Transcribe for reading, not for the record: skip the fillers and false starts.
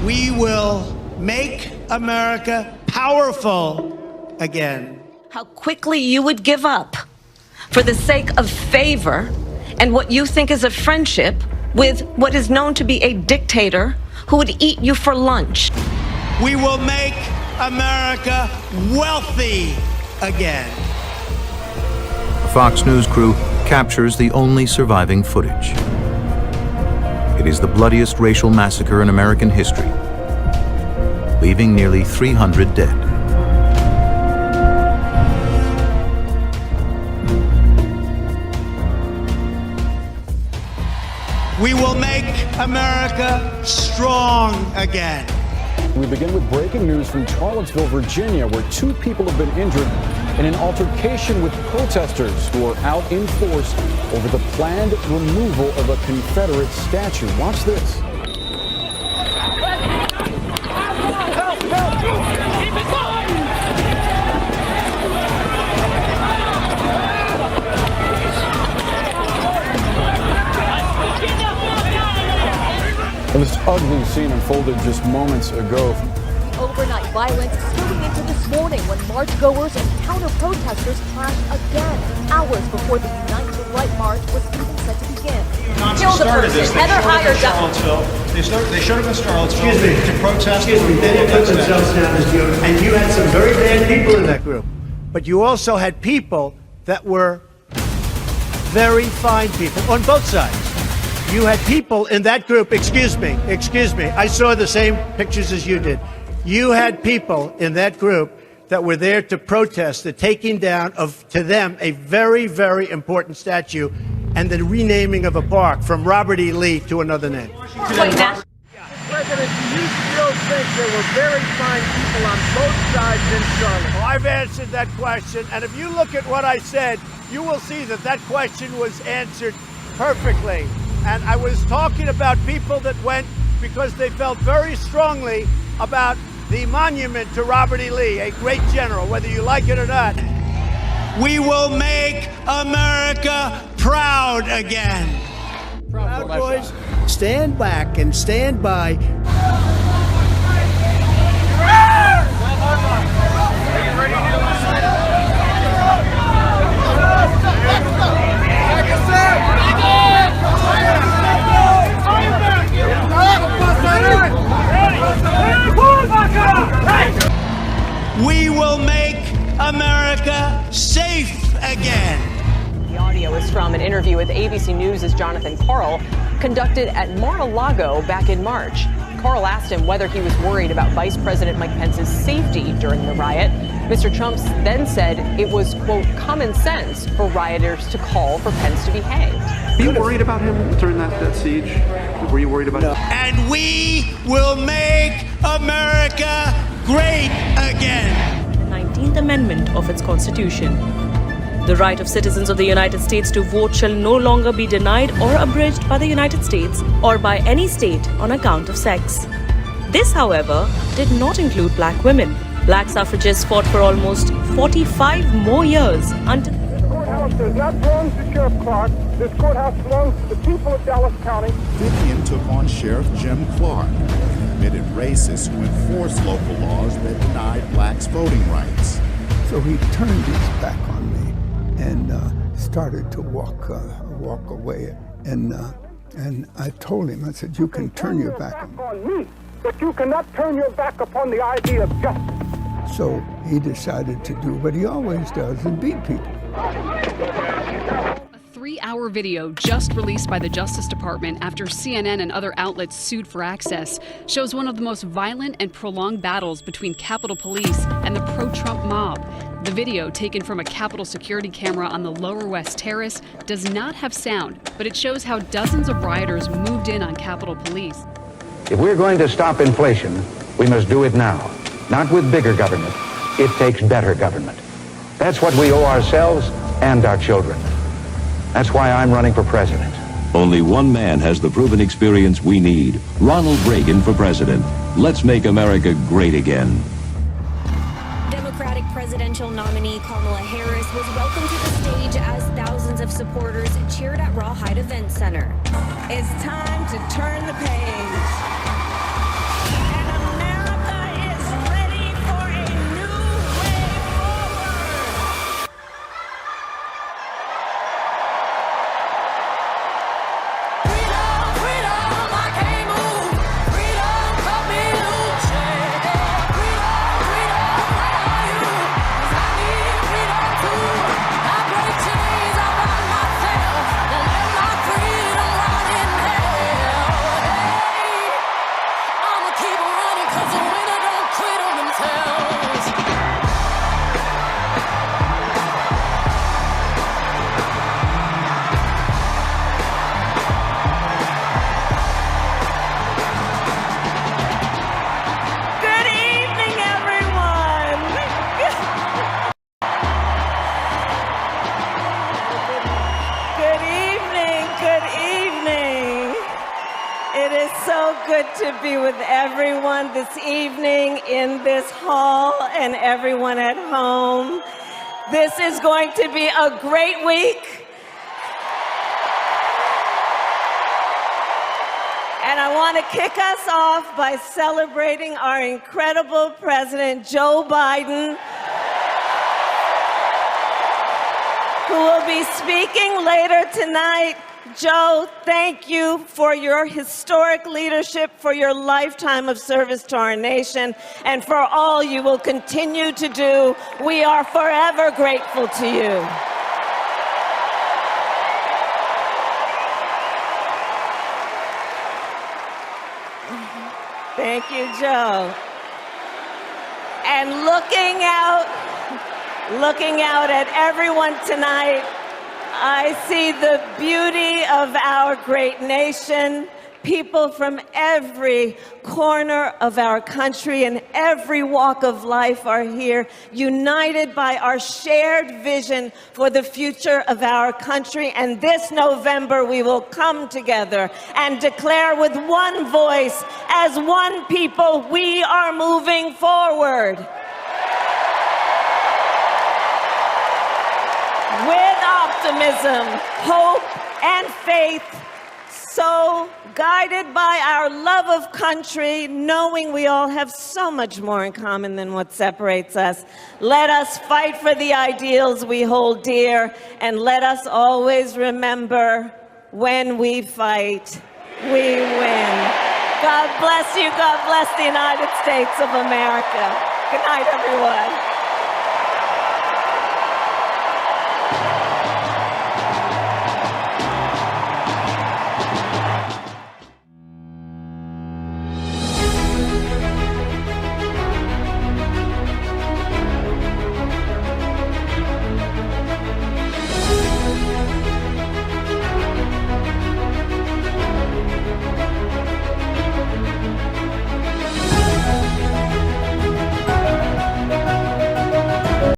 We will make America powerful again. How quickly you would give up for the sake of favor and what you think is a friendship with what is known to be a dictator who would eat you for lunch. We will make America wealthy again. A Fox News crew captures the only surviving footage. It is the bloodiest racial massacre in American history, leaving nearly 300 dead. We will make America strong again. We begin with breaking news from Charlottesville, Virginia, where 2 people have been injured in an altercation with protesters who are out in force over the planned removal of a Confederate statue. Watch this. Well, this ugly scene unfolded just moments ago. Overnight violence spilling into this morning when march-goers and counter-protesters clashed again, hours before the Unite the Right march was even set to begin. Kill the person. Heather hired Charlottesville. They showed up in Charlottesville to protest. They didn't put themselves down as you. And you had some very bad people in that group. But you also had people that were very fine people on both sides. You had people in that group, excuse me, I saw the same pictures as you did. You had people in that group that were there to protest the taking down of, to them, a very, very important statue and the renaming of a park from Robert E. Lee to another name. President, do you still think there were very fine people on both sides in Charlotte? Well, I've answered that question, and if you look at what I said, you will see that that question was answered perfectly. And I was talking about people that went because they felt very strongly about the monument to Robert E. Lee, a great general, whether you like it or not. We will make America proud again. Proud boys, stand back and stand by. We will make America safe again. The audio is from an interview with ABC News' Jonathan Karl, conducted at Mar-a-Lago back in March. Karl asked him whether he was worried about Vice President Mike Pence's safety during the riot. Mr. Trump then said it was, quote, common sense for rioters to call for Pence to be hanged. Were you worried about him during that siege? Were you worried about him? And we will make America great again. The 19th Amendment of its Constitution. The right of citizens of the United States to vote shall no longer be denied or abridged by the United States or by any state on account of sex. This, however, did not include black women. Black suffragists fought for almost 45 more years until... This courthouse does not belong to Sheriff Clark. This courthouse belongs to the people of Dallas County. Vivian took on Sheriff Jim Clark, an admitted racist who enforced local laws that denied blacks voting rights. So he turned his back on me and started to walk away. And I told him, I said, you can turn your back on me, but you cannot turn your back upon the idea of justice. So he decided to do what he always does and beat people. A 3-hour video just released by the Justice Department after CNN and other outlets sued for access shows one of the most violent and prolonged battles between Capitol Police and the pro-Trump mob. The video, taken from a Capitol security camera on the Lower West Terrace, does not have sound, but it shows how dozens of rioters moved in on Capitol Police. If we're going to stop inflation, we must do it now. Not with bigger government. It takes better government. That's what we owe ourselves and our children. That's why I'm running for president. Only one man has the proven experience we need. Ronald Reagan for president. Let's make America great again. Democratic presidential nominee Kamala Harris was welcomed to the stage as thousands of supporters cheered at Rawhide Event Center. It's time to turn the page. so good to be with everyone this evening in this hall and everyone at home. This is going to be a great week. And I want to kick us off by celebrating our incredible President, Joe Biden, who will be speaking later tonight. Joe, thank you for your historic leadership, for your lifetime of service to our nation, and for all you will continue to do. We are forever grateful to you. Thank you, Joe. And looking out at everyone tonight, I see the beauty of our great nation. People from every corner of our country and every walk of life are here, united by our shared vision for the future of our country. And this November, we will come together and declare with one voice, as one people, we are moving forward. With optimism, hope, and faith, so guided by our love of country, knowing we all have so much more in common than what separates us. Let us fight for the ideals we hold dear, and let us always remember, when we fight, we win. God bless you. God bless the United States of America. Good night, everyone.